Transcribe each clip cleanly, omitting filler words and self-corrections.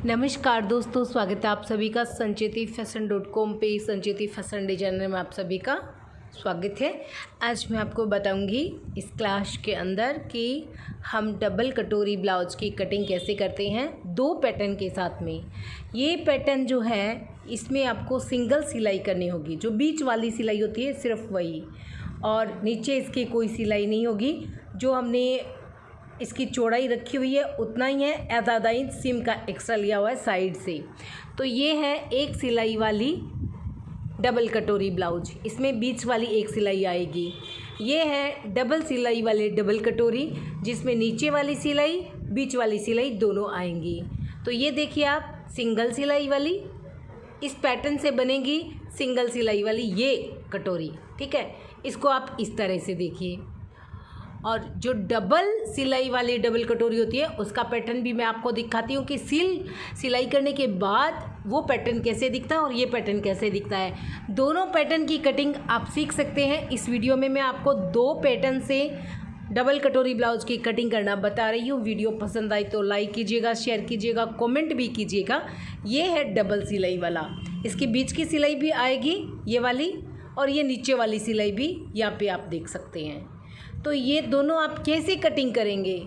नमस्कार दोस्तों, स्वागत है आप सभी का sancheti-fashion.com पे। संचेती फैशन डिजाइनर में आप सभी का स्वागत है। आज मैं आपको बताऊंगी इस क्लास के अंदर कि हम डबल कटोरी ब्लाउज की कटिंग कैसे करते हैं दो पैटर्न के साथ में। ये पैटर्न जो है इसमें आपको सिंगल सिलाई करनी होगी, जो बीच वाली सिलाई होती है सिर्फ वही, और नीचे इसकी कोई सिलाई नहीं होगी। जो हमने इसकी चौड़ाई रखी हुई है उतना ही है, ज़्यादा इंच सीम का एक्स्ट्रा लिया हुआ है साइड से। तो ये है एक सिलाई वाली डबल कटोरी ब्लाउज, इसमें बीच वाली एक सिलाई आएगी। ये है डबल सिलाई वाले डबल कटोरी, जिसमें नीचे वाली सिलाई बीच वाली सिलाई दोनों आएंगी। तो ये देखिए आप सिंगल सिलाई वाली इस पैटर्न से बनेगी सिंगल सिलाई वाली ये कटोरी, ठीक है। इसको आप इस तरह से देखिए। और जो डबल सिलाई वाली डबल कटोरी होती है उसका पैटर्न भी मैं आपको दिखाती हूँ कि सिलाई करने के बाद वो पैटर्न कैसे दिखता है और ये पैटर्न कैसे दिखता है। दोनों पैटर्न की कटिंग आप सीख सकते हैं। इस वीडियो में मैं आपको दो पैटर्न से डबल कटोरी ब्लाउज की कटिंग करना बता रही हूँ। वीडियो पसंद आई तो लाइक कीजिएगा, शेयर कीजिएगा, कमेंट भी कीजिएगा। ये है डबल सिलाई वाला, इसकी बीच की सिलाई भी आएगी ये वाली, और ये नीचे वाली सिलाई भी यहाँ पे आप देख सकते हैं। तो ये दोनों आप कैसे कटिंग करेंगे,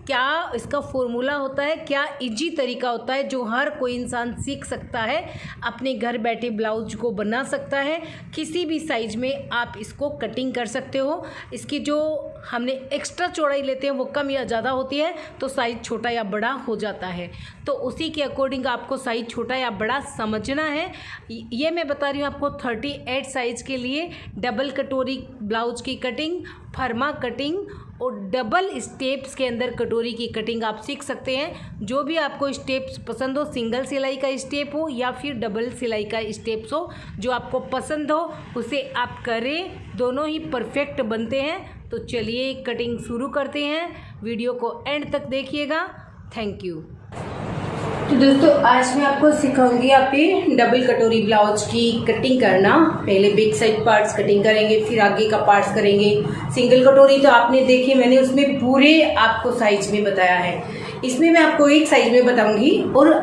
क्या इसका फॉर्मूला होता है, क्या इजी तरीका होता है जो हर कोई इंसान सीख सकता है, अपने घर बैठे ब्लाउज को बना सकता है। किसी भी साइज में आप इसको कटिंग कर सकते हो। इसकी जो हमने एक्स्ट्रा चौड़ाई लेते हैं वो कम या ज़्यादा होती है, तो साइज़ छोटा या बड़ा हो जाता है। तो उसी के अकॉर्डिंग आपको साइज़ छोटा या बड़ा समझना है। ये मैं बता रही हूँ आपको 38 साइज़ के लिए डबल कटोरी ब्लाउज की कटिंग, फर्मा कटिंग और डबल स्टेप्स के अंदर कटोरी की कटिंग आप सीख सकते हैं। जो भी आपको स्टेप्स पसंद हो, सिंगल सिलाई का स्टेप हो या फिर डबल सिलाई का स्टेप्स हो, जो आपको पसंद हो उसे आप करें। दोनों ही परफेक्ट बनते हैं। तो चलिए कटिंग शुरू करते हैं। वीडियो को एंड तक देखिएगा। Thank you. तो दोस्तों आज मैं आपको सिखाऊंगी आपकी डबल कटोरी ब्लाउज की कटिंग करना। पहले बैक साइड पार्ट्स कटिंग करेंगे, फिर आगे का पार्ट्स करेंगे। सिंगल कटोरी तो आपने देखी, मैंने उसमें पूरे आपको साइज में बताया है। इसमें मैं आपको एक साइज में बताऊंगी, और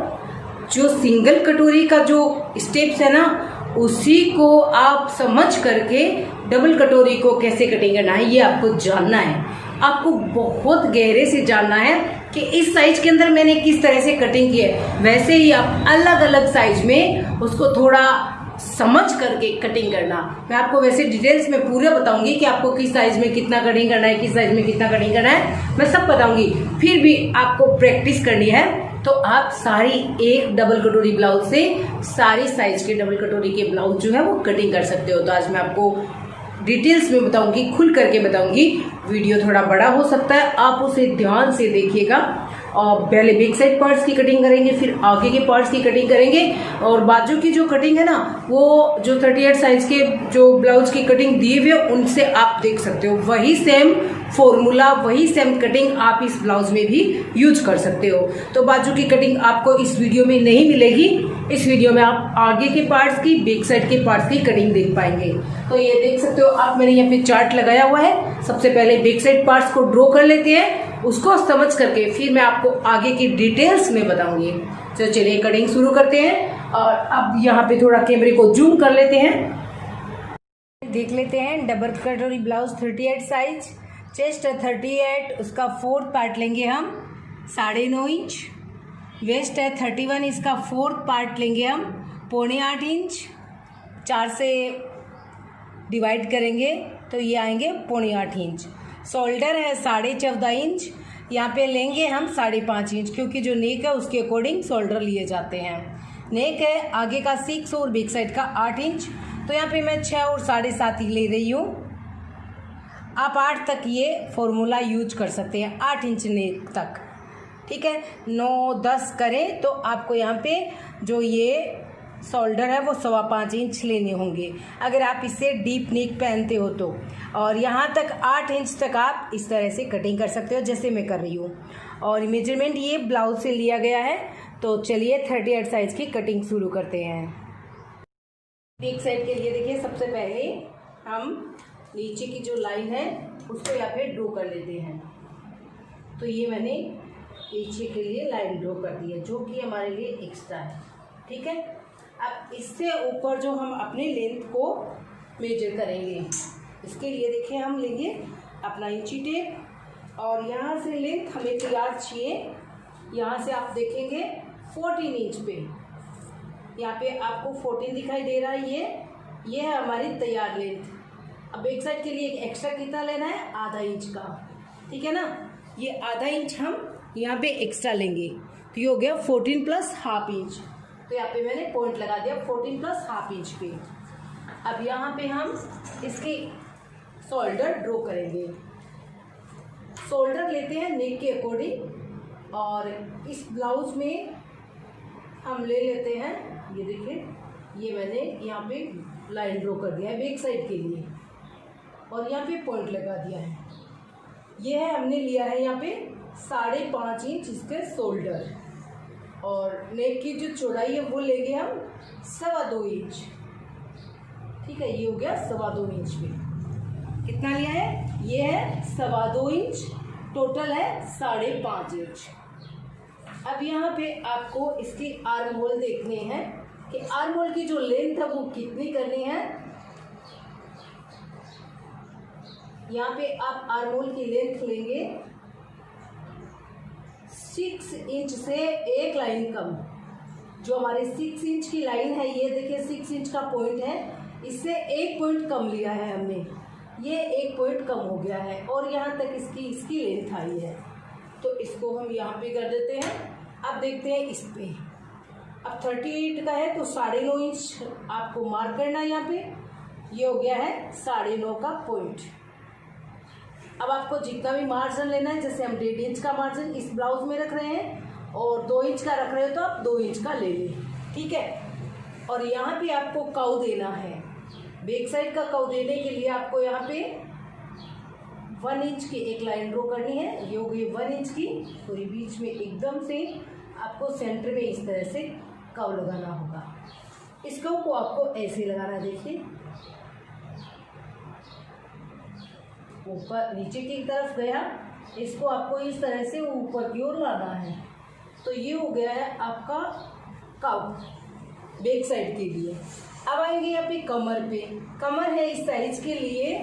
जो सिंगल कटोरी का जो स्टेप्स है ना उसी को आप समझ करके डबल कटोरी को कैसे कटिंग करना है ये आपको जानना है। आपको बहुत गहरे से जानना है कि इस साइज के अंदर मैंने किस तरह से कटिंग की है। वैसे ही आप अलग अलग साइज में उसको थोड़ा समझ करके कटिंग करना। मैं आपको वैसे डिटेल्स में पूरा बताऊंगी कि आपको किस साइज में कितना कटिंग करना है, किस साइज में कितना कटिंग करना है, मैं सब बताऊंगी। फिर भी आपको प्रैक्टिस करनी है तो आप सारी एक डबल कटोरी ब्लाउज से सारी साइज के डबल कटोरी के ब्लाउज जो है वो कटिंग कर सकते हो। तो आज मैं आपको डिटेल्स में बताऊंगी, खुल करके बताऊंगी। वीडियो थोड़ा बड़ा हो सकता है, आप उसे ध्यान से देखिएगा। और पहले बैक साइड पार्ट्स की कटिंग करेंगे, फिर आगे के पार्ट्स की कटिंग करेंगे, और बाजू की जो कटिंग है ना वो जो 38 साइज के जो ब्लाउज की कटिंग दी हुई है उनसे आप देख सकते हो। वही सेम फॉर्मूला, वही सेम कटिंग आप इस ब्लाउज में भी यूज कर सकते हो। तो बाजू की कटिंग आपको इस वीडियो में नहीं मिलेगी। इस वीडियो में आप आगे के पार्ट्स की, बैक साइड के पार्ट्स की कटिंग देख पाएंगे। तो ये देख सकते हो आप, मैंने यहाँ पे चार्ट लगाया हुआ है। सबसे पहले बैक साइड पार्ट्स को ड्रॉ कर लेते हैं, उसको समझ करके फिर मैं आपको आगे की डिटेल्स में बताऊंगी। तो चलिए कटिंग शुरू करते हैं। और अब यहाँ पे थोड़ा कैमरे को जूम कर लेते हैं, देख लेते हैं। डबल कटोरी ब्लाउज 38 साइज, चेस्ट है 38, उसका 4th पार्ट लेंगे हम 9.5 इंच। वेस्ट है 31, इसका 4th पार्ट लेंगे हम 7.25 इंच। 4 से डिवाइड करेंगे तो ये आएंगे 7.25 इंच। शोल्डर है 14.5 इंच, यहाँ पे लेंगे हम 5.5 इंच, क्योंकि जो नेक है उसके अकॉर्डिंग शोल्डर लिए जाते हैं। नेक है आगे का 6 और बैक साइड का 8 इंच, तो यहाँ पे मैं 6 और 7.5 ही ले रही हूँ। आप 8 तक ये फॉर्मूला यूज कर सकते हैं, 8 इंच नेक तक, ठीक है। 9-10 करें तो आपको यहाँ पे जो ये शोल्डर है वो 5.25 इंच लेने होंगे, अगर आप इससे डीप नेक पहनते हो तो। और यहाँ तक 8 इंच तक आप इस तरह से कटिंग कर सकते हो जैसे मैं कर रही हूँ। और मेजरमेंट ये ब्लाउज से लिया गया है। तो चलिए 38 साइज की कटिंग शुरू करते हैं। बैक साइड के लिए देखिए, सबसे पहले हम नीचे की जो लाइन है उसको यहाँ पे ड्रॉ कर लेते हैं। तो ये मैंने पीछे के लिए लाइन ड्रॉ कर दी है, जो कि हमारे लिए एक्स्ट्रा है। ठीक है, अब इससे ऊपर जो हम अपने लेंथ को मेजर करेंगे, इसके लिए देखिए हम लेंगे अपना इंची टेप और यहाँ से लेंथ हमें तैयार चाहिए। यहाँ से आप देखेंगे 14 इंच पे, यहाँ पे आपको 14 दिखाई दे रहा है। ये है हमारी तैयार लेंथ। अब बैक साइड के लिए एक्स्ट्रा कितना लेना है, आधा इंच का। ठीक है ना, ये आधा इंच हम यहाँ पे एक्स्ट्रा लेंगे, तो ये हो गया 14 प्लस हाफ इंच। तो यहाँ पे मैंने पॉइंट लगा दिया 14 प्लस हाफ इंच पे। अब यहाँ पे हम इसकी शोल्डर ड्रॉ करेंगे। शोल्डर लेते हैं नेक के अकॉर्डिंग और इस ब्लाउज में हम ले लेते हैं, ये देखिए ये मैंने यहाँ पे लाइन ड्रॉ कर दिया है बैक साइड के लिए और यहाँ पे पॉइंट लगा दिया है। ये है हमने लिया है यहाँ पे 5.5 इंच इसके शोल्डर और नेक की जो चौड़ाई है वो लेंगे हम 2.25 इंच। ठीक है, ये हो गया 2.25 इंच पे। कितना लिया है, ये है 2.25 इंच, टोटल है 5.5 इंच। अब यहाँ पे आपको इसकी आर्म होल देखने हैं कि आर्म होल की जो लेंथ है वो कितनी करनी है। यहाँ पे आप आर्म होल की लेंथ लेंगे 6 इंच से एक लाइन कम। जो हमारे 6 इंच की लाइन है, ये देखिए 6 इंच का पॉइंट है, इससे एक पॉइंट कम लिया है हमने, ये एक पॉइंट कम हो गया है और यहाँ तक इसकी लेंथ आई है। तो इसको हम यहाँ पे कर देते हैं। अब देखते हैं इस पे, अब 38 का है तो 9.5 इंच आपको मार्क करना है यहाँ पे। ये हो गया है 9.5 का पॉइंट। अब आपको जितना भी मार्जिन लेना है, जैसे हम 1.5 इंच का मार्जिन इस ब्लाउज में रख रहे हैं और 2 इंच का रख रहे हो तो आप 2 इंच का ले लें। ठीक है, और यहाँ पे आपको कव देना है। बैक साइड का कव देने के लिए आपको यहाँ पे 1 इंच की एक लाइन ड्रॉ करनी है। ये हो गई 1 इंच की, पूरी बीच में एकदम से आपको सेंटर में इस तरह से कव लगाना होगा। इस कव को आपको ऐसे लगाना, देखिए ऊपर नीचे की तरफ गया, इसको आपको इस तरह से ऊपर की ओर लाना है। तो ये हो गया है आपका कव बैक साइड के लिए। अब आएंगे यहाँ पे कमर पे। कमर है इस साइज के लिए,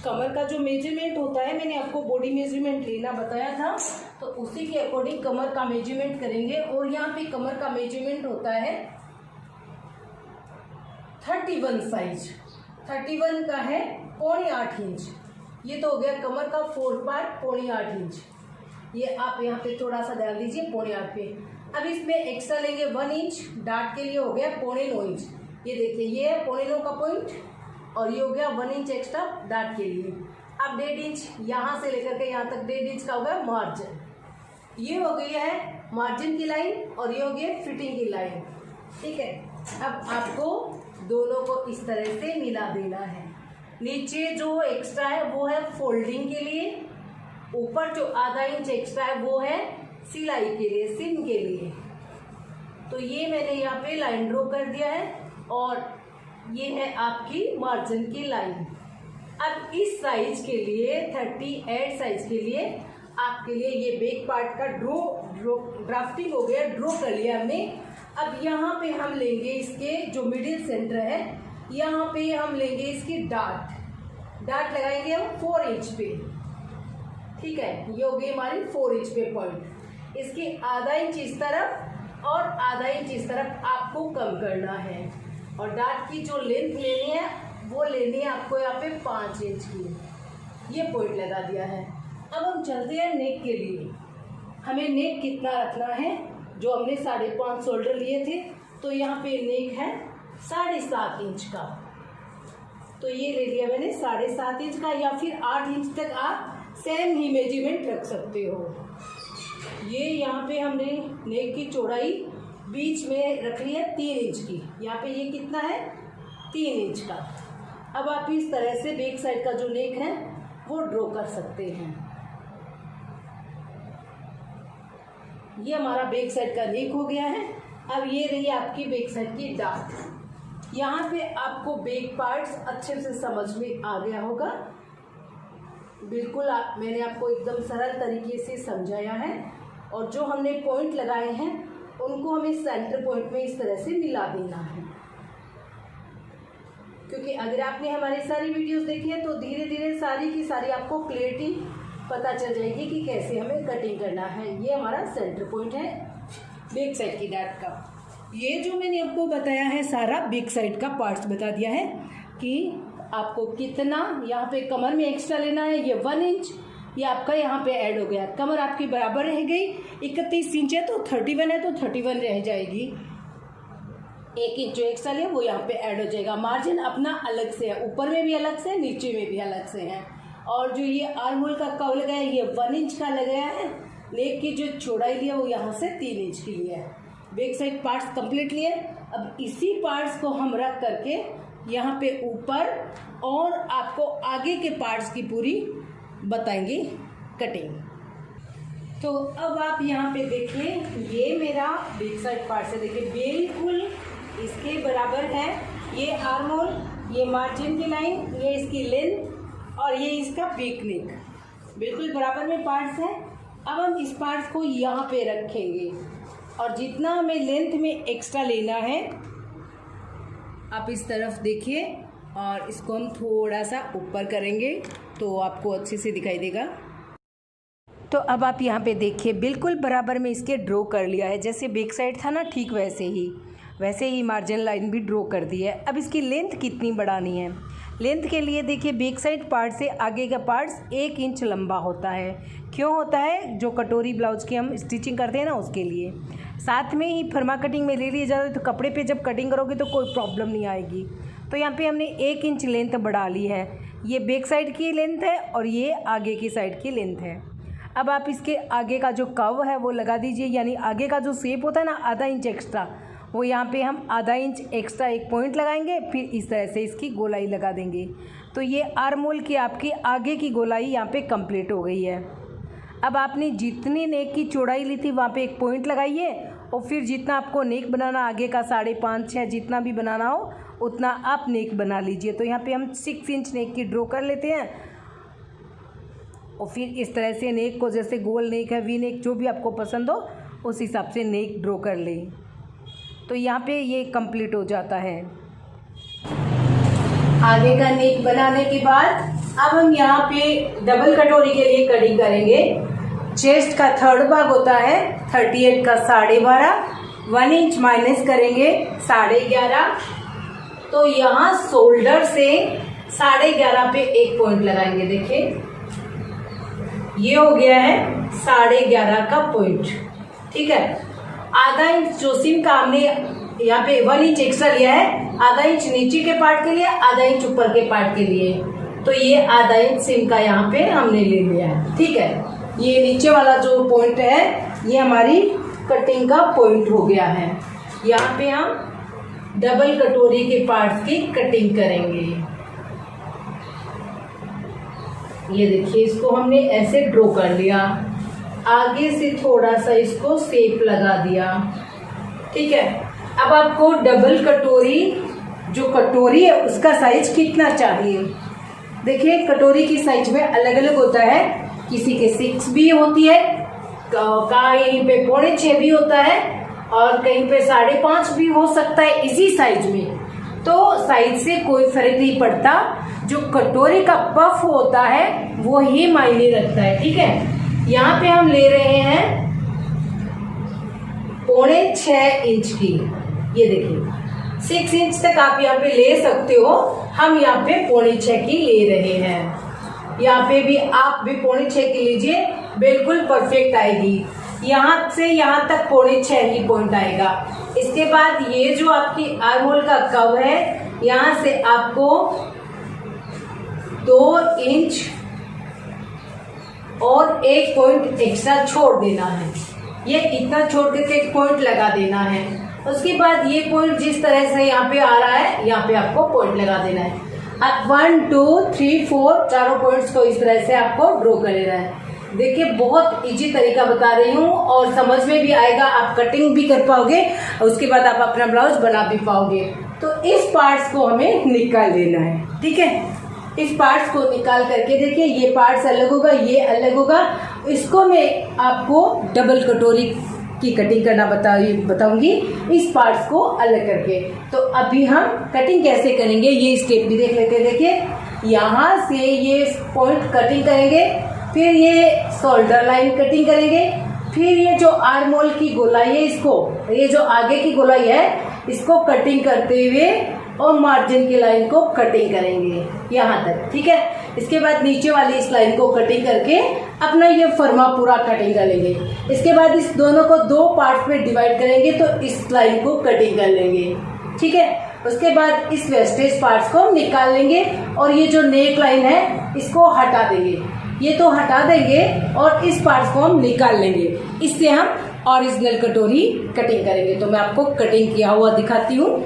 कमर का जो मेजरमेंट होता है, मैंने आपको बॉडी मेजरमेंट लेना बताया था, तो उसी के अकॉर्डिंग कमर का मेजरमेंट करेंगे। और यहाँ पे कमर का मेजरमेंट होता है 31 साइज। 31 का है 7.25 इंच। ये तो हो गया कमर का 4 पार्ट 7.25 इंच। ये आप यहाँ पे थोड़ा सा डाल दीजिए 7.25 पे। अब इसमें एक्स्ट्रा लेंगे 1 इंच, डार्ट के लिए हो गया 9.25 इंच। ये देखिए ये है 9.25 का पॉइंट और ये हो गया 1 इंच एक्स्ट्रा डार्ट के लिए। अब 1.5 इंच यहाँ से लेकर के यहाँ तक 1.5 इंच का हो गया मार्जिन। ये हो गई है मार्जिन की लाइन और ये हो गई फिटिंग की लाइन। ठीक है, अब आपको दोनों को इस तरह से मिला देना है। नीचे जो एक्स्ट्रा है वो है फोल्डिंग के लिए, ऊपर जो आधा इंच एक्स्ट्रा है वो है सिलाई के लिए, सिम के लिए। तो ये मैंने यहाँ पे लाइन ड्रॉ कर दिया है और ये है आपकी मार्जिन की लाइन। अब इस साइज के लिए 38 साइज के लिए आपके लिए ये बैक पार्ट का ड्राफ्टिंग हो गया, ड्रॉ कर लिया हमने। अब यहाँ पे हम लेंगे इसके जो मिडिल सेंटर है, यहाँ पे हम लेंगे इसकी डार्ट लगाएंगे हम 4 इंच पे। ठीक है, ये हो गई हमारी 4 इंच पे पॉइंट। इसकी आधा इंच इस तरफ और आधा इंच इस तरफ आपको कम करना है। और डार्ट की जो लेंथ लेनी है वो लेनी है आपको यहाँ पे 5 इंच की। ये पॉइंट लगा दिया है। अब हम चलते हैं नेक के लिए। हमें नेक कितना रखना है, जो हमने 5.5 शोल्डर लिए थे, तो यहाँ पे नेक है 7.5 इंच का। तो ये ले लिया मैंने 7.5 इंच का, या फिर 8 इंच तक आप सेम ही मेजरमेंट रख सकते हो। ये यहाँ पे हमने नेक की चौड़ाई बीच में रख ली है 3 इंच की। यहाँ पे ये कितना है 3 इंच का। अब आप इस तरह से बैक साइड का जो नेक है वो ड्रॉ कर सकते हैं। ये हमारा बैक साइड का नेक हो गया है। अब ये रही आपकी बैक साइड की डार्ट। यहाँ पे आपको बैक पार्ट्स अच्छे से समझ में आ गया होगा। बिल्कुल मैंने आपको एकदम सरल तरीके से समझाया है, और जो हमने पॉइंट लगाए हैं उनको हमें सेंटर पॉइंट में इस तरह से मिला देना है। क्योंकि अगर आपने हमारी सारी वीडियोस देखी है तो धीरे धीरे सारी की सारी आपको क्लियरिटी पता चल जाएगी कि कैसे हमें कटिंग करना है। ये हमारा सेंटर पॉइंट है बैक साइड की डार्ट का। ये जो मैंने आपको बताया है सारा बैक साइड का पार्ट्स बता दिया है कि आपको कितना यहाँ पे कमर में एक्स्ट्रा लेना है। ये 1 इंच ये आपका यहाँ पे ऐड हो गया। कमर आपकी बराबर रह गई, 31 इंच है तो 31 है तो 31 रह जाएगी। 1 इंच जो एक्स्ट्रा लिया वो यहाँ पे ऐड हो जाएगा। मार्जिन अपना अलग से है, ऊपर में भी अलग से है, नीचे में भी अलग से है। और जो ये आर्म होल का कव लगाया है ये 1 इंच का लगाया है। नेक की जो चौड़ाई लिया वो यहाँ से 3 इंच की लिया है। बैक साइड पार्ट्स कंप्लीट लिए। अब इसी पार्ट्स को हम रख करके यहाँ पे ऊपर और आपको आगे के पार्ट्स की पूरी बताएंगे कटिंग। तो अब आप यहाँ पे देखिए, ये मेरा बैक साइड पार्ट है, देखिए बिल्कुल इसके बराबर है। ये आर्म होल, ये मार्जिन की लाइन, ये इसकी लेंथ और ये इसका बैक नेक बिल्कुल बराबर में पार्ट्स है। अब हम इस पार्ट्स को यहाँ पे रखेंगे और जितना हमें लेंथ में एक्स्ट्रा लेना है आप इस तरफ देखिए, और इसको हम थोड़ा सा ऊपर करेंगे तो आपको अच्छे से दिखाई देगा। तो अब आप यहाँ पे देखिए बिल्कुल बराबर में इसके ड्रॉ कर लिया है। जैसे बैक साइड था ना ठीक वैसे ही मार्जिन लाइन भी ड्रॉ कर दी है। अब इसकी लेंथ कितनी बढ़ानी है? लेंथ के लिए देखिए बैक साइड पार्ट से आगे का पार्ट्स 1 इंच लंबा होता है। क्यों होता है? जो कटोरी ब्लाउज की हम स्टिचिंग करते हैं ना उसके लिए। साथ में ही फर्मा कटिंग में ले लिया जाता है तो कपड़े पे जब कटिंग करोगे तो कोई प्रॉब्लम नहीं आएगी। तो यहाँ पे हमने 1 इंच लेंथ बढ़ा ली है। ये बैक साइड की लेंथ है और ये आगे की साइड की लेंथ है। अब आप इसके आगे का जो कर्व है वो लगा दीजिए, यानी आगे का जो शेप होता है ना आधा इंच एक्स्ट्रा, वो यहाँ पे हम आधा इंच एक्स्ट्रा एक पॉइंट लगाएंगे, फिर इस तरह से इसकी गोलाई लगा देंगे। तो ये आर्म होल की आपकी आगे की गोलाई यहाँ पे कंप्लीट हो गई है। अब आपने जितनी नेक की चौड़ाई ली थी वहाँ पे एक पॉइंट लगाइए, और फिर जितना आपको नेक बनाना आगे का 5.5 6 जितना भी बनाना हो उतना आप नेक बना लीजिए। तो यहाँ पे हम 6 इंच नेक की ड्रॉ कर लेते हैं, और फिर इस तरह से नेक को, जैसे गोल नेक है, वी नेक, जो भी आपको पसंद हो उस हिसाब से नेक ड्रॉ कर लें। तो यहाँ पे ये कंप्लीट हो जाता है। आगे का नेक बनाने के बाद अब हम यहाँ पे डबल कटोरी के लिए कटिंग करेंगे। चेस्ट का 3rd भाग होता है 38 का 12.5, 1 इंच माइनस करेंगे 11.5। तो यहाँ शोल्डर से 11.5 पे एक पॉइंट लगाएंगे। देखिए ये हो गया है 11.5 का पॉइंट, ठीक है। आधा इंच जो सिम का हमने यहाँ पे 1 इंच एक्स्ट्रा लिया है, आधा इंच नीचे के पार्ट के लिए, आधा इंच ऊपर के पार्ट के लिए। तो ये आधा इंच सिम का यहाँ पे हमने ले लिया है, ठीक है। ये नीचे वाला जो पॉइंट है ये हमारी कटिंग का पॉइंट हो गया है। यहाँ पे हम डबल कटोरी के पार्ट्स की कटिंग करेंगे। ये देखिए इसको हमने ऐसे ड्रॉ कर लिया, आगे से थोड़ा सा इसको शेप लगा दिया, ठीक है। अब आपको डबल कटोरी, जो कटोरी है उसका साइज कितना चाहिए? देखिए कटोरी की साइज में अलग अलग होता है, किसी के 6 भी होती है, कहीं पे 6.25 भी होता है, और कहीं पे 5.5 भी हो सकता है इसी साइज में। तो साइज से कोई फर्क नहीं पड़ता, जो कटोरी का पफ होता है वो ही मायने रखता है, ठीक है। यहाँ पे हम ले रहे हैं 6.25 इंच की। ये देखिए 6 इंच तक आप यहाँ पे ले सकते हो, हम यहाँ पे 6.25 की ले रहे हैं। यहाँ पे भी आप भी 6.25 की लीजिए, बिल्कुल परफेक्ट आएगी। यहाँ से यहाँ तक 6.25 ही पॉइंट आएगा। इसके बाद ये जो आपकी आर्म होल का कर्व है, यहाँ से आपको 2 इंच और एक पॉइंट एक्स्ट्रा छोड़ देना है। ये इतना छोड़ करके एक पॉइंट लगा देना है। उसके बाद ये पॉइंट जिस तरह से यहाँ पे आ रहा है, यहाँ पे आपको पॉइंट लगा देना है। अब 1 2 3 4 चारों पॉइंट्स को इस तरह से आपको ड्रॉ कर लेना है। देखिए बहुत इजी तरीका बता रही हूँ और समझ में भी आएगा, आप कटिंग भी कर पाओगे और उसके बाद आप अपना ब्लाउज बना भी पाओगे। तो इस पार्ट्स को हमें निकाल लेना है, ठीक है। इस पार्ट्स को निकाल करके देखिए, ये पार्ट्स अलग होगा, ये अलग होगा। इसको मैं आपको डबल कटोरी की कटिंग करना बताऊंगी इस पार्ट्स को अलग करके। तो अभी हम कटिंग कैसे करेंगे ये स्टेप भी देख लेते हैं। देखिए यहाँ से ये पॉइंट कटिंग करेंगे, फिर ये शोल्डर लाइन कटिंग करेंगे, फिर ये जो आर्म होल की गोलाई है इसको, ये जो आगे की गोलाई है इसको कटिंग करते हुए और मार्जिन की लाइन को कटिंग करेंगे यहाँ तक, ठीक है। इसके बाद नीचे वाली इस लाइन को कटिंग करके अपना ये फर्मा पूरा कटिंग कर लेंगे। इसके बाद इस दोनों को दो पार्ट्स में डिवाइड करेंगे तो इस लाइन को कटिंग कर लेंगे, ठीक है। उसके बाद इस वेस्टेज पार्ट्स को निकाल लेंगे और ये जो नेक लाइन है इसको हटा देंगे, ये तो हटा देंगे और इस पार्ट्स को हम निकाल लेंगे। इससे हम ओरिजिनल कटोरी कटिंग करेंगे। तो मैं आपको कटिंग किया हुआ दिखाती हूँ।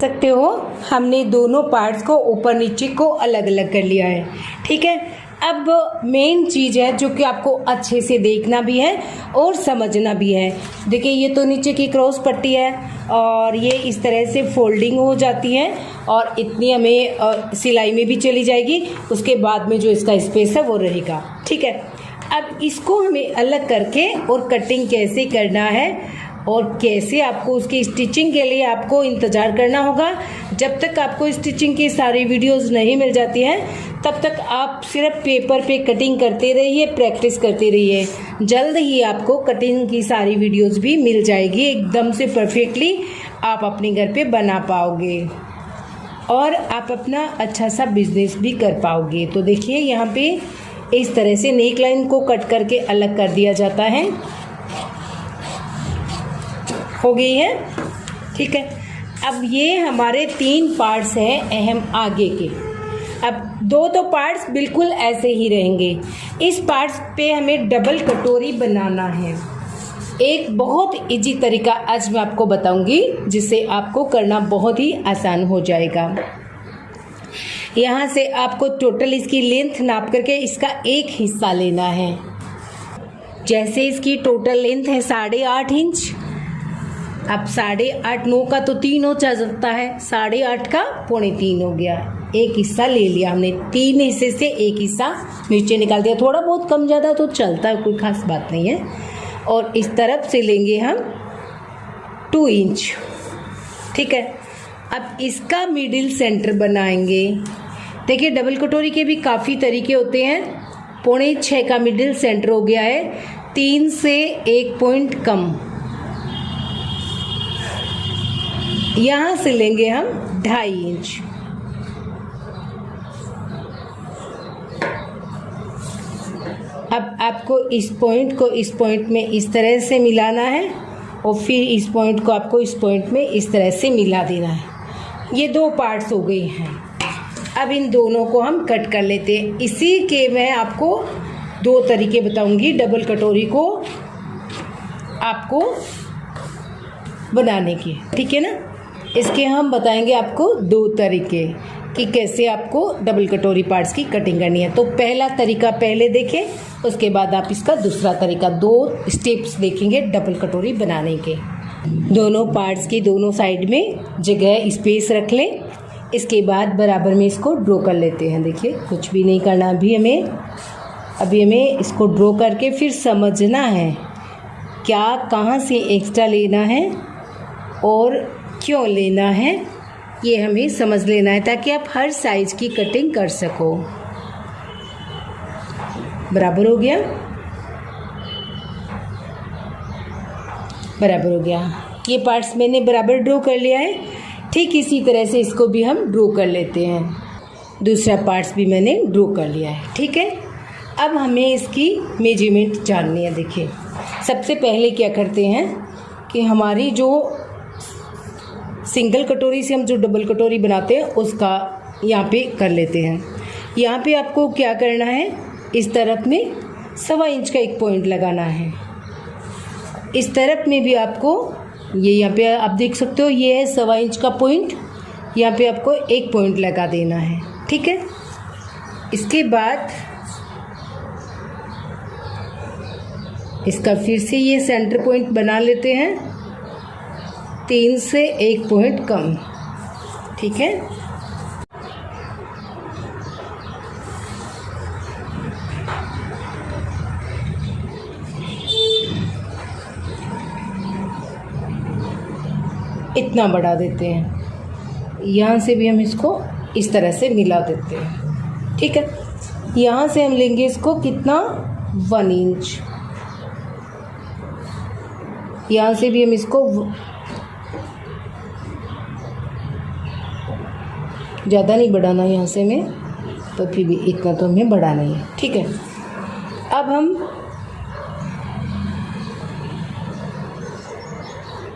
सकते हो हमने दोनों पार्ट्स को ऊपर नीचे को अलग अलग कर लिया है, ठीक है। अब मेन चीज़ है जो कि आपको अच्छे से देखना भी है और समझना भी है। देखिए ये तो नीचे की क्रॉस पट्टी है और ये इस तरह से फोल्डिंग हो जाती है और इतनी हमें सिलाई में भी चली जाएगी। उसके बाद में जो इसका स्पेस है वो रहेगा, ठीक है। अब इसको हमें अलग करके और कटिंग कैसे करना है और कैसे आपको उसकी स्टिचिंग के लिए आपको इंतज़ार करना होगा। जब तक आपको स्टिचिंग की सारी वीडियोस नहीं मिल जाती हैं तब तक आप सिर्फ पेपर पे कटिंग करते रहिए, प्रैक्टिस करते रहिए। जल्द ही आपको कटिंग की सारी वीडियोस भी मिल जाएगी, एकदम से परफेक्टली आप अपने घर पे बना पाओगे और आप अपना अच्छा सा बिजनेस भी कर पाओगे। तो देखिए यहाँ पे इस तरह से नेक लाइन को कट करके अलग कर दिया जाता है। हो गई है, ठीक है। अब ये हमारे 3 पार्ट्स हैं अहम आगे के। अब दो पार्ट्स बिल्कुल ऐसे ही रहेंगे। इस पार्ट्स पे हमें डबल कटोरी बनाना है। एक बहुत इजी तरीका आज मैं आपको बताऊंगी जिससे आपको करना बहुत ही आसान हो जाएगा। यहाँ से आपको टोटल इसकी लेंथ नाप करके इसका एक हिस्सा लेना है। जैसे इसकी टोटल लेंथ है 8.5 इंच। अब 8.5 9 का तो 3 हो सकता है, 8.5 का 3.25 हो गया। एक हिस्सा ले लिया हमने, 3 हिस्से से एक हिस्सा नीचे निकाल दिया। थोड़ा बहुत कम ज़्यादा तो चलता है, कोई खास बात नहीं है। और इस तरफ से लेंगे हम 2 इंच, ठीक है। अब इसका मिडिल सेंटर बनाएंगे। देखिए डबल कटोरी के भी काफ़ी तरीके होते हैं। 5.25 का मिडिल सेंटर हो गया है, 3 से 1 पॉइंट कम। यहाँ से लेंगे हम 2.5 इंच। अब आपको इस पॉइंट को इस पॉइंट में इस तरह से मिलाना है और फिर इस पॉइंट को आपको इस पॉइंट में इस तरह से मिला देना है। ये 2 पार्ट्स हो गए हैं। अब इन दोनों को हम कट कर लेते हैं। इसी के मैं आपको 2 तरीके बताऊंगी डबल कटोरी को आपको बनाने के, ठीक है ना। इसके हम बताएंगे आपको 2 तरीके कि कैसे आपको डबल कटोरी पार्ट्स की कटिंग करनी है। तो पहला तरीका पहले देखें, उसके बाद आप इसका दूसरा तरीका 2 स्टेप्स देखेंगे डबल कटोरी बनाने के। दोनों पार्ट्स की दोनों साइड में जगह स्पेस रख लें। इसके बाद बराबर में इसको ड्रॉ कर लेते हैं। देखिए कुछ भी नहीं करना अभी हमें इसको ड्रॉ करके फिर समझना है क्या कहाँ से एक्स्ट्रा लेना है और क्यों लेना है, ये हमें समझ लेना है ताकि आप हर साइज की कटिंग कर सको। बराबर हो गया, बराबर हो गया। ये पार्ट्स मैंने बराबर ड्रॉ कर लिया है। ठीक इसी तरह से इसको भी हम ड्रॉ कर लेते हैं। दूसरा पार्ट्स भी मैंने ड्रॉ कर लिया है, ठीक है। अब हमें इसकी मेजरमेंट जाननी है। देखिए सबसे पहले क्या करते हैं कि हमारी जो सिंगल कटोरी से हम जो डबल कटोरी बनाते हैं उसका यहाँ पे कर लेते हैं। यहाँ पे आपको क्या करना है, इस तरफ में 1.25 इंच का एक पॉइंट लगाना है। इस तरफ में भी आपको ये यहाँ पे आप देख सकते हो, ये है 1.25 इंच का पॉइंट। यहाँ पे आपको एक पॉइंट लगा देना है, ठीक है। इसके बाद इसका फिर से ये सेंटर पॉइंट बना लेते हैं 3 से 1 पॉइंट कम, ठीक है। इतना बढ़ा देते हैं। यहाँ से भी हम इसको इस तरह से मिला देते हैं। ठीक है, यहाँ से हम लेंगे इसको कितना 1 इंच, यहाँ से भी हम इसको ज़्यादा नहीं बढ़ाना यहाँ से हमें, तो फिर भी इतना तो हमें बढ़ाना ही है। ठीक है, अब हम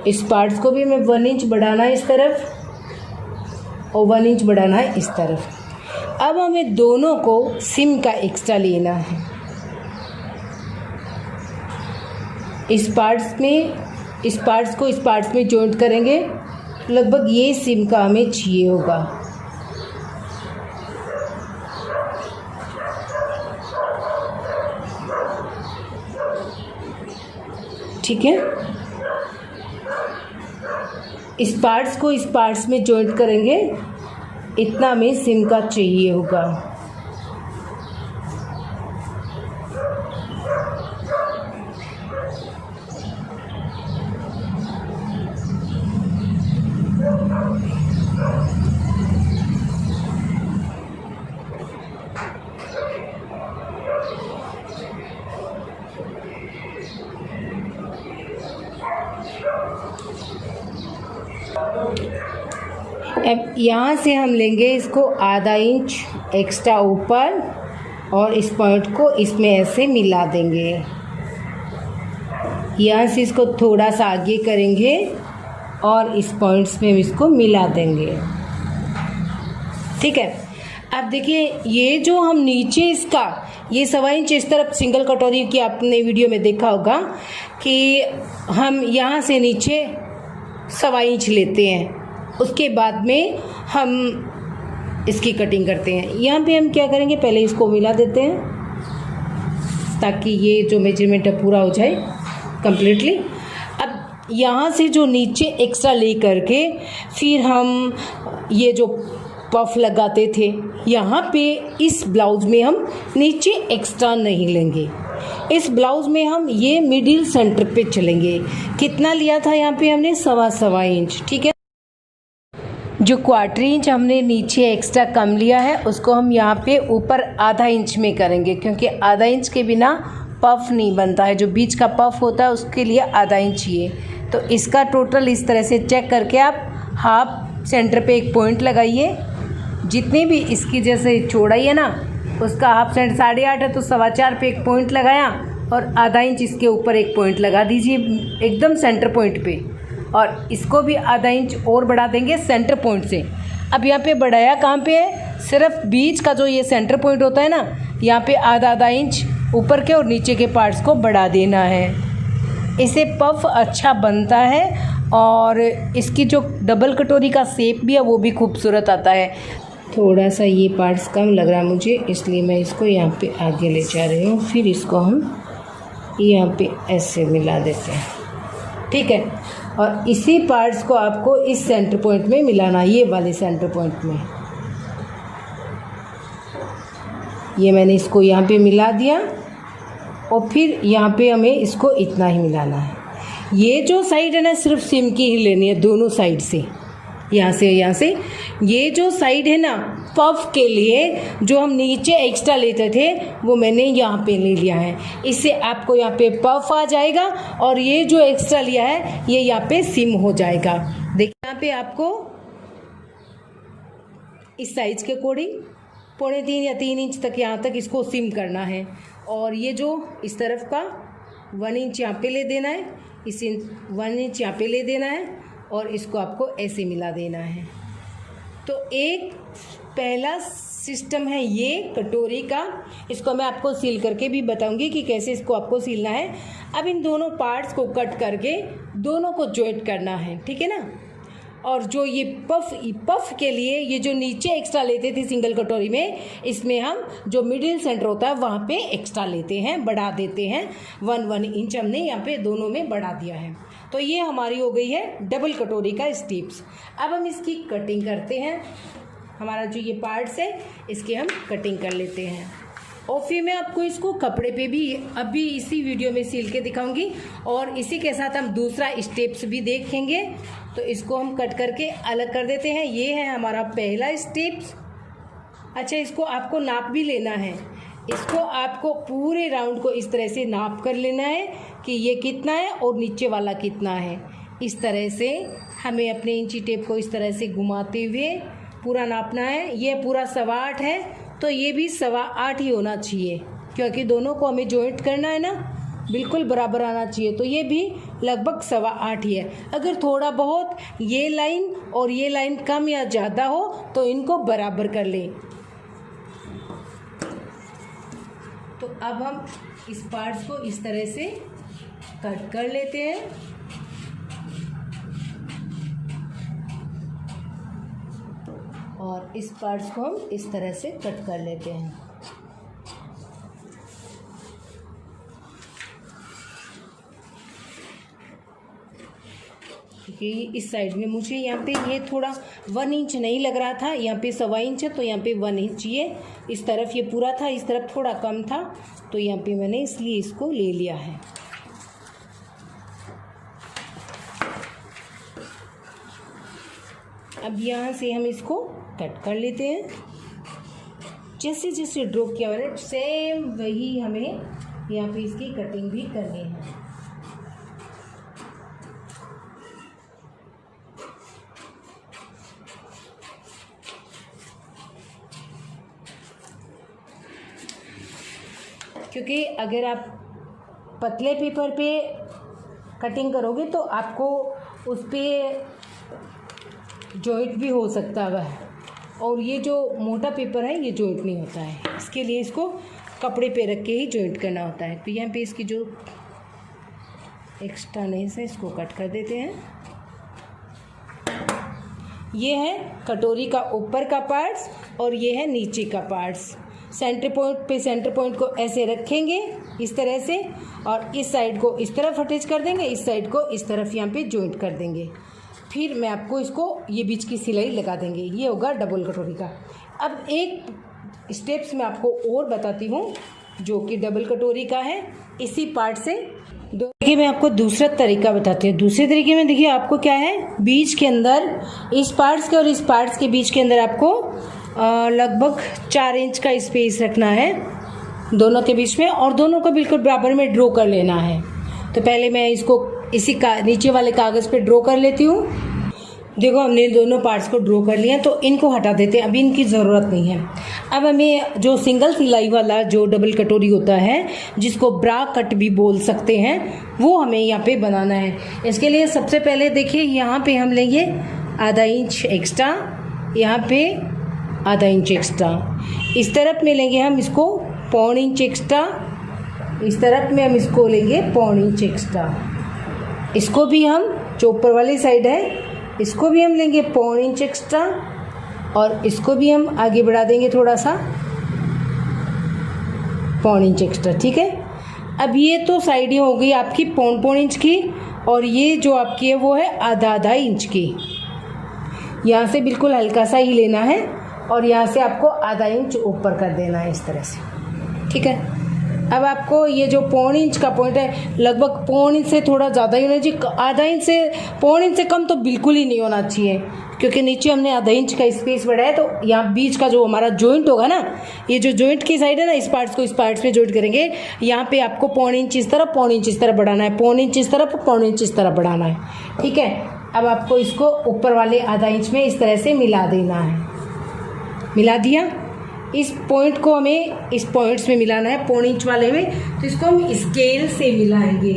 इस पार्ट्स को भी हमें 1 इंच बढ़ाना है इस तरफ और 1 इंच बढ़ाना है इस तरफ। अब हमें दोनों को सिम का एक्स्ट्रा लेना है। इस पार्ट्स में जॉइंट करेंगे, लगभग ये सिम का हमें चाहिए होगा। ठीक है, इस पार्ट्स में जॉइंट करेंगे, इतना हमें सिम का चाहिए होगा। अब यहाँ से हम लेंगे इसको आधा इंच एक्स्ट्रा ऊपर और इस पॉइंट को इसमें ऐसे मिला देंगे। यहाँ से इसको थोड़ा सा आगे करेंगे और इस पॉइंट्स में इसको मिला देंगे। ठीक है, अब देखिए ये जो हम नीचे इसका ये 1.25 इंच इस तरफ सिंगल कटोरी की आपने वीडियो में देखा होगा कि हम यहाँ से नीचे 1.25 इंच लेते हैं, उसके बाद में हम इसकी कटिंग करते हैं। यहाँ पे हम क्या करेंगे, पहले इसको मिला देते हैं ताकि ये जो मेजरमेंट है पूरा हो जाए कम्प्लीटली। अब यहाँ से जो नीचे एक्स्ट्रा ले करके फिर हम ये जो पफ लगाते थे यहाँ पे इस ब्लाउज में हम नीचे एक्स्ट्रा नहीं लेंगे। इस ब्लाउज में हम ये मिडिल सेंटर पे चलेंगे। कितना लिया था यहाँ पे हमने 1.25 इंच। ठीक है, जो 1/4 इंच हमने नीचे एक्स्ट्रा कम लिया है उसको हम यहाँ पे ऊपर आधा इंच में करेंगे, क्योंकि आधा इंच के बिना पफ नहीं बनता है। जो बीच का पफ होता है उसके लिए आधा इंच चाहिए। तो इसका टोटल इस तरह से चेक करके आप हाफ सेंटर पे एक पॉइंट लगाइए। जितनी भी इसकी जैसे चौड़ाई है ना उसका हाफ सेंटर 8.5 है तो 4.25 पे एक पॉइंट लगाया और आधा इंच इसके ऊपर एक पॉइंट लगा दीजिए एकदम सेंटर पॉइंट पे, और इसको भी आधा इंच और बढ़ा देंगे सेंटर पॉइंट से। अब यहाँ पे बढ़ाया कहाँ पे है, सिर्फ बीच का जो ये सेंटर पॉइंट होता है ना यहाँ पे आधा इंच ऊपर के और नीचे के पार्ट्स को बढ़ा देना है। इससे पफ अच्छा बनता है और इसकी जो डबल कटोरी का शेप भी है वो भी खूबसूरत आता है। थोड़ा सा ये पार्ट्स कम लग रहा है मुझे, इसलिए मैं इसको यहाँ पे आगे ले जा रही हूँ। फिर इसको हम यहाँ पे ऐसे मिला देते हैं। ठीक है, और इसी पार्ट्स को आपको इस सेंटर पॉइंट में मिलाना, ये वाले सेंटर पॉइंट में। ये मैंने इसको यहाँ पे मिला दिया और फिर यहाँ पे हमें इसको इतना ही मिलाना है। ये जो साइड है ना सिर्फ सिम की ही लेनी है, दोनों साइड से, यहाँ से। ये जो साइड है ना पफ के लिए जो हम नीचे एक्स्ट्रा लेते थे वो मैंने यहाँ पे ले लिया है। इससे आपको यहाँ पे पफ आ जाएगा और ये जो एक्स्ट्रा लिया है ये यहाँ पे सिम हो जाएगा। देखिए यहाँ पे आपको इस साइज के अकॉर्डिंग 2.25 या 3 इंच तक यहाँ तक इसको सिम करना है। और ये जो इस तरफ का 1 इंच यहाँ पे ले देना है, इस 1 इंच यहाँ पे ले देना है और इसको आपको ऐसे मिला देना है। तो एक पहला सिस्टम है ये कटोरी का, इसको मैं आपको सील करके भी बताऊंगी कि कैसे इसको आपको सीलना है। अब इन दोनों पार्ट्स को कट करके दोनों को जॉइंट करना है, ठीक है ना। और जो ये पफ के लिए ये जो नीचे एक्स्ट्रा लेते थे सिंगल कटोरी में, इसमें हम जो मिडिल सेंटर होता है वहाँ पे एक्स्ट्रा लेते हैं, बढ़ा देते हैं। 1 इंच हमने यहाँ पे दोनों में बढ़ा दिया है। तो ये हमारी हो गई है डबल कटोरी का स्टेप्स। अब हम इसकी कटिंग करते हैं। हमारा जो ये पार्ट्स है इसकी हम कटिंग कर लेते हैं और फिर मैं आपको इसको कपड़े पे भी अभी इसी वीडियो में सिल के दिखाऊंगी और इसी के साथ हम दूसरा स्टेप्स भी देखेंगे। तो इसको हम कट करके अलग कर देते हैं। ये है हमारा पहला स्टेप्स। अच्छा, इसको आपको नाप भी लेना है। इसको आपको पूरे राउंड को इस तरह से नाप कर लेना है कि ये कितना है और नीचे वाला कितना है। इस तरह से हमें अपने इंची टेप को इस तरह से घुमाते हुए पूरा नापना है। ये पूरा 8.25 है, तो ये भी 8.25 ही होना चाहिए, क्योंकि दोनों को हमें जॉइंट करना है ना, बिल्कुल बराबर आना चाहिए। तो ये भी लगभग 8.25 ही है। अगर थोड़ा बहुत ये लाइन और ये लाइन कम या ज़्यादा हो तो इनको बराबर कर लें। तो अब हम इस पार्ट्स को इस तरह से कट कर लेते हैं। और इस पार्ट्स को हम इस तरह से कट कर लेते हैं। क्योंकि इस साइड में मुझे यहाँ पे ये थोड़ा 1 इंच नहीं लग रहा था, यहाँ पे 1.25 इंच है, तो यहाँ पे 1 इंच ये इस तरफ ये पूरा था, इस तरफ थोड़ा कम था, तो यहाँ पे मैंने इसलिए इसको ले लिया है। अब यहाँ से हम इसको कट कर लेते हैं। जैसे जैसे ड्रॉ किया मैंने सेम वही हमें यहाँ पे इसकी कटिंग भी करनी है। क्योंकि अगर आप पतले पेपर पे कटिंग करोगे तो आपको उस पर जॉइंट भी हो सकता है, और ये जो मोटा पेपर है ये जॉइंट नहीं होता है। इसके लिए इसको कपड़े पे रख के ही जॉइंट करना होता है। तो यहाँ पे इसकी जो एक्स्ट्रा नहीं है इसको कट कर देते हैं। ये है कटोरी का ऊपर का पार्ट्स और ये है नीचे का पार्ट्स। सेंटर पॉइंट पे सेंटर पॉइंट को ऐसे रखेंगे इस तरह से, और इस साइड को इस तरफ अटैच कर देंगे, इस साइड को इस तरफ यहाँ पे जॉइंट कर देंगे। फिर मैं आपको इसको ये बीच की सिलाई लगा देंगे। ये होगा डबल कटोरी का। अब एक स्टेप्स मैं आपको और बताती हूँ जो कि डबल कटोरी का है। इसी पार्ट से देखिए मैं आपको दूसरा तरीका बताती हूँ। दूसरे तरीके में देखिए आपको क्या है, बीच के अंदर इस पार्ट्स के और इस पार्ट्स के बीच के अंदर आपको लगभग 4 इंच का स्पेस रखना है दोनों के बीच में, और दोनों को बिल्कुल बराबर में ड्रॉ कर लेना है। तो पहले मैं इसको इसी नीचे वाले कागज़ पे ड्रॉ कर लेती हूँ। देखो हमने दोनों पार्ट्स को ड्रॉ कर लिया, तो इनको हटा देते हैं, अभी इनकी ज़रूरत नहीं है। अब हमें जो सिंगल सिलाई वाला जो डबल कटोरी होता है, जिसको ब्रा कट भी बोल सकते हैं, वो हमें यहाँ पे बनाना है। इसके लिए सबसे पहले देखिए यहाँ पे हम लेंगे आधा इंच एक्स्ट्रा, यहाँ पे आधा इंच एक्स्ट्रा, इस तरफ में लेंगे हम इसको 1.25 इंच एक्स्ट्रा, इस तरफ में हम इसको लेंगे 1.25 इंच एक्स्ट्रा। इसको भी हम जो ऊपर वाली साइड है इसको भी हम लेंगे 1.25 इंच एक्स्ट्रा, और इसको भी हम आगे बढ़ा देंगे थोड़ा सा 1.25 इंच एक्स्ट्रा। ठीक है, अब ये तो साइड हो गई आपकी 1.25 इंच की, और ये जो आपकी है वो है आधा इंच की। यहाँ से बिल्कुल हल्का सा ही लेना है और यहाँ से आपको आधा इंच ऊपर कर देना है इस तरह से। ठीक है, अब आपको ये जो 1.25 इंच का पॉइंट है, लगभग 1.25 इंच से थोड़ा ज़्यादा ही होना चाहिए। आधा इंच से 1.25 इंच से कम तो बिल्कुल ही नहीं होना चाहिए, क्योंकि नीचे हमने आधा इंच का स्पेस बढ़ाया है। तो यहाँ बीच का जो हमारा जॉइंट होगा ना, ये जो जॉइंट की साइड है ना, इस पार्ट्स को इस पार्ट्स में जॉइंट करेंगे। यहाँ पे आपको 1.25 इंच इस तरफ, 1.25 इंच इस तरफ बढ़ाना है, 1.25 इंच इस तरफ, 1.25 इंच इस तरफ बढ़ाना है। ठीक है, अब आपको इसको ऊपर वाले आधा इंच में इस तरह से मिला देना है। मिला दिया, इस पॉइंट को हमें इस पॉइंट्स में मिलाना है 1.25 इंच वाले में, तो इसको हम स्केल से मिलाएंगे।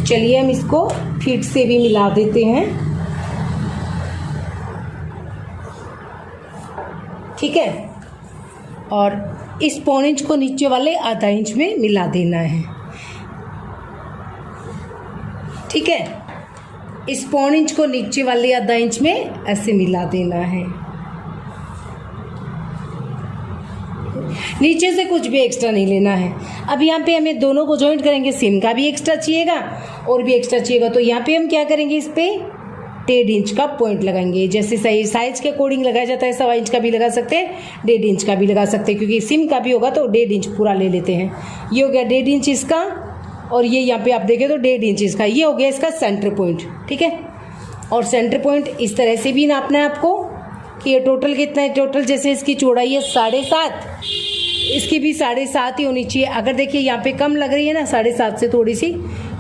चलिए हम इसको फीट से भी मिला देते हैं। ठीक है, और इस 1.25 इंच को नीचे वाले आधा इंच में मिला देना है। ठीक है, इस 1.25 इंच को नीचे वाले आधा इंच में ऐसे मिला देना है। नीचे से कुछ भी एक्स्ट्रा नहीं लेना है। अब यहाँ पे हमें दोनों को जॉइंट करेंगे, सीम का भी एक्स्ट्रा चाहिएगा और भी एक्स्ट्रा चाहिएगा। तो यहाँ पे हम क्या करेंगे, इस पे 1.5 इंच का पॉइंट लगाएंगे। जैसे सही साइज के अकॉर्डिंग लगाया जाता है, 1.25 इंच का भी लगा सकते हैं, 1.5 इंच का भी लगा सकते हैं, क्योंकि सिम का भी होगा तो 1.5 इंच पूरा ले लेते हैं। ये हो गया 1.5 इंच इसका, और ये यहाँ पे आप देखें तो 1.5 इंच इसका। ये हो गया इसका सेंटर पॉइंट, ठीक है। और सेंटर पॉइंट इस तरह से भी नापना है आपको कि ये टोटल कितना है। टोटल जैसे इसकी चौड़ाई है 7.5, इसकी भी 7.5 ही होनी चाहिए। अगर देखिए यहाँ पे कम लग रही है ना, 7.5 से थोड़ी सी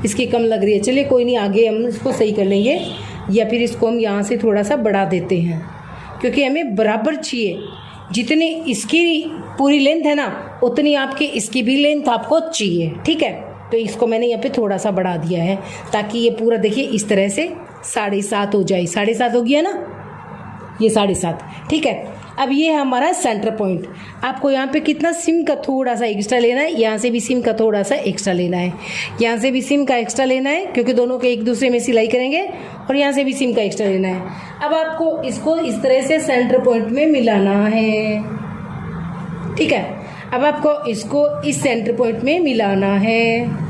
इसकी कम लग रही है। चलिए कोई नहीं, आगे हम इसको सही कर लेंगे, या फिर इसको हम यहाँ से थोड़ा सा बढ़ा देते हैं, क्योंकि हमें बराबर चाहिए। जितनी इसकी पूरी लेंथ है ना, उतनी आपकी इसकी भी लेंथ आपको चाहिए, ठीक है। तो इसको मैंने यहाँ पे थोड़ा सा बढ़ा दिया है, ताकि ये पूरा देखिए इस तरह से 7.5 हो जाए। 7.5 हो गया ना, ये 7.5, ठीक है। अब ये है हमारा सेंटर पॉइंट। आपको यहाँ पे कितना सिम का थोड़ा सा एक्स्ट्रा लेना है, यहाँ से भी सिम का थोड़ा सा एक्स्ट्रा लेना है, यहाँ से भी सिम का एक्स्ट्रा लेना है, क्योंकि दोनों के एक दूसरे में सिलाई करेंगे, और यहाँ से भी सिम का एक्स्ट्रा लेना है। अब आपको इसको इस तरह से सेंटर पॉइंट में मिलाना है, ठीक है। अब आपको इसको इस सेंटर पॉइंट में मिलाना है।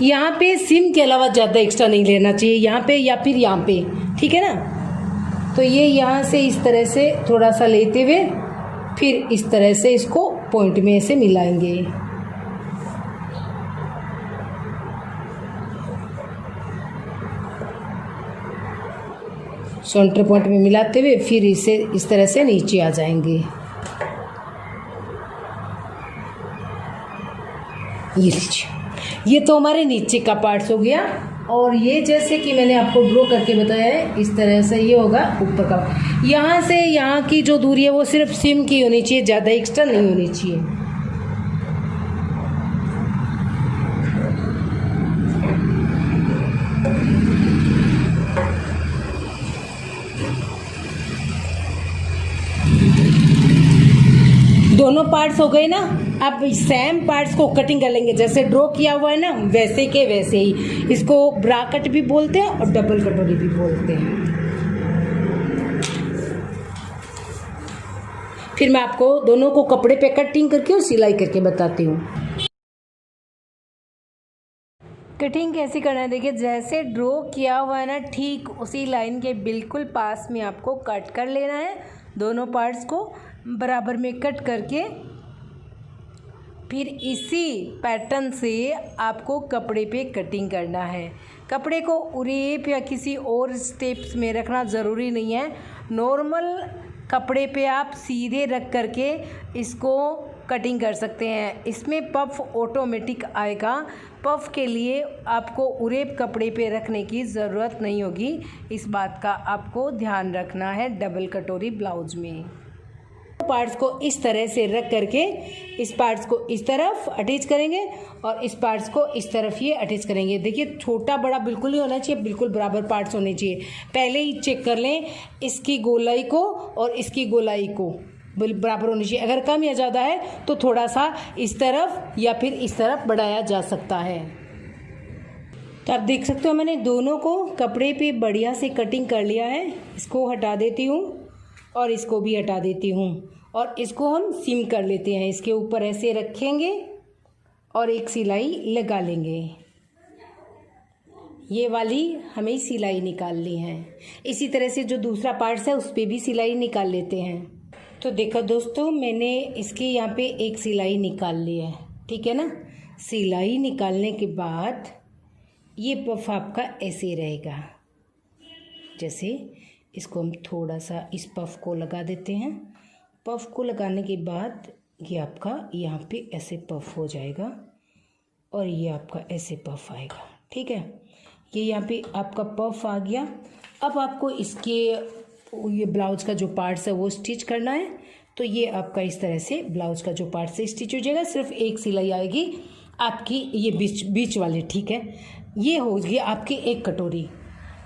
यहाँ पे सिम के अलावा ज़्यादा एक्स्ट्रा नहीं लेना चाहिए, यहाँ पे या फिर यहाँ पे, ठीक है ना। तो ये यहाँ से इस तरह से थोड़ा सा लेते हुए फिर इस तरह से इसको पॉइंट में ऐसे मिलाएंगे। सेंटर पॉइंट में मिलाते हुए फिर इसे इस तरह से नीचे आ जाएंगे। ये लीजिए, ये तो हमारे नीचे का पार्ट्स हो गया। और ये जैसे कि मैंने आपको ड्रॉ करके बताया है, इस तरह से ये होगा ऊपर का। यहाँ से यहाँ की जो दूरी है वो सिर्फ सिम की होनी चाहिए, ज़्यादा एक्स्ट्रा नहीं होनी चाहिए। दोनों पार्ट्स हो गए ना। अब सेम पार्ट्स को कटिंग कर लेंगे, जैसे ड्रॉ किया हुआ है ना, वैसे के वैसे ही। इसको ब्रा कट भी बोलते हैं और डबल कटोरी भी बोलते हैं। फिर मैं आपको दोनों को कपड़े पे कटिंग करके और सिलाई करके बताती हूँ। कटिंग कैसी करना है, देखिए जैसे ड्रॉ किया हुआ है ना, ठीक उसी लाइन के बिल्कुल पास में आपको कट कर लेना है। दोनों पार्ट्स को बराबर में कट करके फिर इसी पैटर्न से आपको कपड़े पे कटिंग करना है। कपड़े को उरेप या किसी और स्टेप्स में रखना ज़रूरी नहीं है। नॉर्मल कपड़े पे आप सीधे रख करके इसको कटिंग कर सकते हैं। इसमें पफ ऑटोमेटिक आएगा। पफ के लिए आपको उरेप कपड़े पे रखने की ज़रूरत नहीं होगी। इस बात का आपको ध्यान रखना है डबल कटोरी ब्लाउज में। पार्ट्स को इस तरह से रख करके इस पार्ट्स को इस तरफ अटैच करेंगे और इस पार्ट्स को इस तरफ ये अटैच करेंगे। देखिए छोटा बड़ा बिल्कुल नहीं होना चाहिए, बिल्कुल बराबर पार्ट्स होने चाहिए। पहले ही चेक कर लें इसकी गोलाई को और इसकी गोलाई को बराबर होनी चाहिए। अगर कम या ज़्यादा है तो थोड़ा सा इस तरफ या फिर इस तरफ बढ़ाया जा सकता है। तो आप देख सकते हो मैंने दोनों को कपड़े पे बढ़िया से कटिंग कर लिया है। इसको हटा देती हूँ और इसको भी हटा देती हूँ और इसको हम सीम कर लेते हैं। इसके ऊपर ऐसे रखेंगे और एक सिलाई लगा लेंगे। ये वाली हमें सिलाई निकालनी है। इसी तरह से जो दूसरा पार्ट्स है उस पर भी सिलाई निकाल लेते हैं। तो देखो दोस्तों, मैंने इसके यहाँ पे एक सिलाई निकाल ली है, ठीक है ना। सिलाई निकालने के बाद ये पफ आपका ऐसे रहेगा। जैसे इसको हम थोड़ा सा इस पफ को लगा देते हैं। पफ को लगाने के बाद ये आपका यहाँ पे ऐसे पफ हो जाएगा और ये आपका ऐसे पफ आएगा, ठीक है। ये यहाँ पे आपका पफ आ गया। अब आपको इसके ये ब्लाउज का जो पार्ट्स है वो स्टिच करना है। तो ये आपका इस तरह से ब्लाउज का जो पार्ट से स्टिच हो जाएगा। सिर्फ एक सिलाई आएगी आपकी ये बीच वाले, ठीक है। ये होगी आपकी एक कटोरी।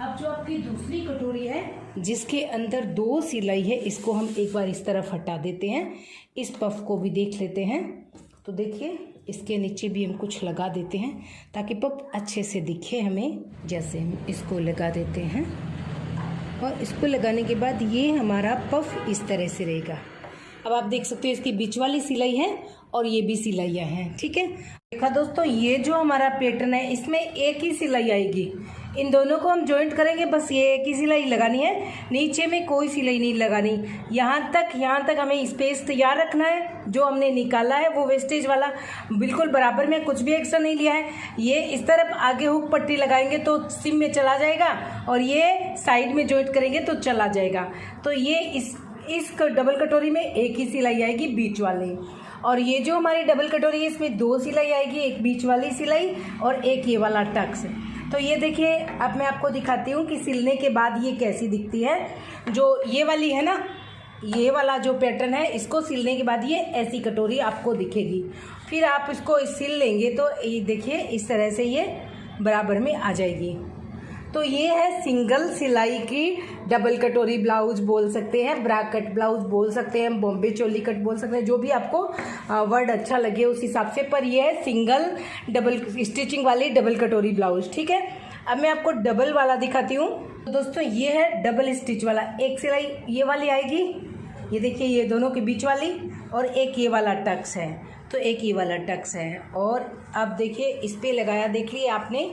अब जो आपकी दूसरी कटोरी है जिसके अंदर 2 सिलाई है, इसको हम एक बार इस तरफ हटा देते हैं। इस पफ को भी देख लेते हैं। तो देखिए इसके नीचे भी हम कुछ लगा देते हैं ताकि पफ अच्छे से दिखे हमें। जैसे हम इसको लगा देते हैं और इसको लगाने के बाद ये हमारा पफ इस तरह से रहेगा। अब आप देख सकते हो इसकी बीच वाली सिलाई है और ये भी सिलाइयाँ हैं, ठीक है। देखा दोस्तों, ये जो हमारा पैटर्न है इसमें एक ही सिलाई आएगी। इन दोनों को हम जॉइंट करेंगे, बस ये एक ही सिलाई लगानी है, नीचे में कोई सिलाई नहीं लगानी। यहाँ तक हमें स्पेस तैयार रखना है। जो हमने निकाला है वो वेस्टेज वाला बिल्कुल बराबर में, कुछ भी एक्स्ट्रा नहीं लिया है। ये इस तरफ आगे हुक पट्टी लगाएंगे तो सिम में चला जाएगा, और ये साइड में जॉइंट करेंगे तो चला जाएगा। तो ये इस डबल कटोरी में एक ही सिलाई आएगी बीच वाली, और ये जो हमारी डबल कटोरी है इसमें 2 सिलाई आएगी, एक बीच वाली सिलाई और एक ये वाला टक्स। तो ये देखिए, अब मैं आपको दिखाती हूँ कि सिलने के बाद ये कैसी दिखती है। जो ये वाली है ना, ये वाला जो पैटर्न है, इसको सिलने के बाद ये ऐसी कटोरी आपको दिखेगी। फिर आप इसको सिल लेंगे तो ये देखिए इस तरह से ये बराबर में आ जाएगी। तो ये है सिंगल सिलाई की डबल कटोरी ब्लाउज बोल सकते हैं, ब्रा कट ब्लाउज बोल सकते हैं, बॉम्बे चोली कट बोल सकते हैं, जो भी आपको वर्ड अच्छा लगे उस हिसाब से। पर ये है सिंगल डबल स्टिचिंग वाली डबल कटोरी ब्लाउज। ठीक है, अब मैं आपको डबल वाला दिखाती हूँ। तो दोस्तों ये है डबल स्टिच वाला। एक सिलाई ये वाली आएगी, ये देखिए ये दोनों के बीच वाली, और एक ये वाला टक्स है, तो एक ये वाला टक्स है। और अब देखिए इस पर लगाया, देख लिए आपने।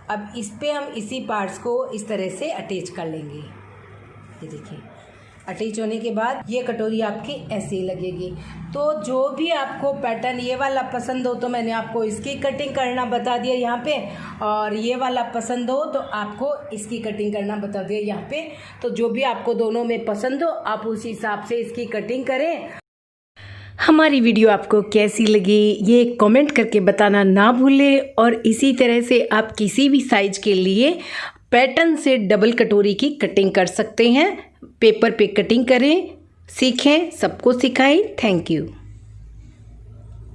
अब इस पे हम इसी पार्ट्स को इस तरह से अटैच कर लेंगे। ये देखिए अटैच होने के बाद ये कटोरी आपकी ऐसे ही लगेगी। तो जो भी आपको पैटर्न ये वाला पसंद हो तो मैंने आपको इसकी कटिंग करना बता दिया यहाँ पे, और ये वाला पसंद हो तो आपको इसकी कटिंग करना बता दिया यहाँ पे। तो जो भी आपको दोनों में पसंद हो आप उस हिसाब से इसकी कटिंग करें। हमारी वीडियो आपको कैसी लगी ये कमेंट करके बताना ना भूलें, और इसी तरह से आप किसी भी साइज़ के लिए पैटर्न से डबल कटोरी की कटिंग कर सकते हैं। पेपर पे कटिंग करें, सीखें, सबको सिखाएं। Thank you.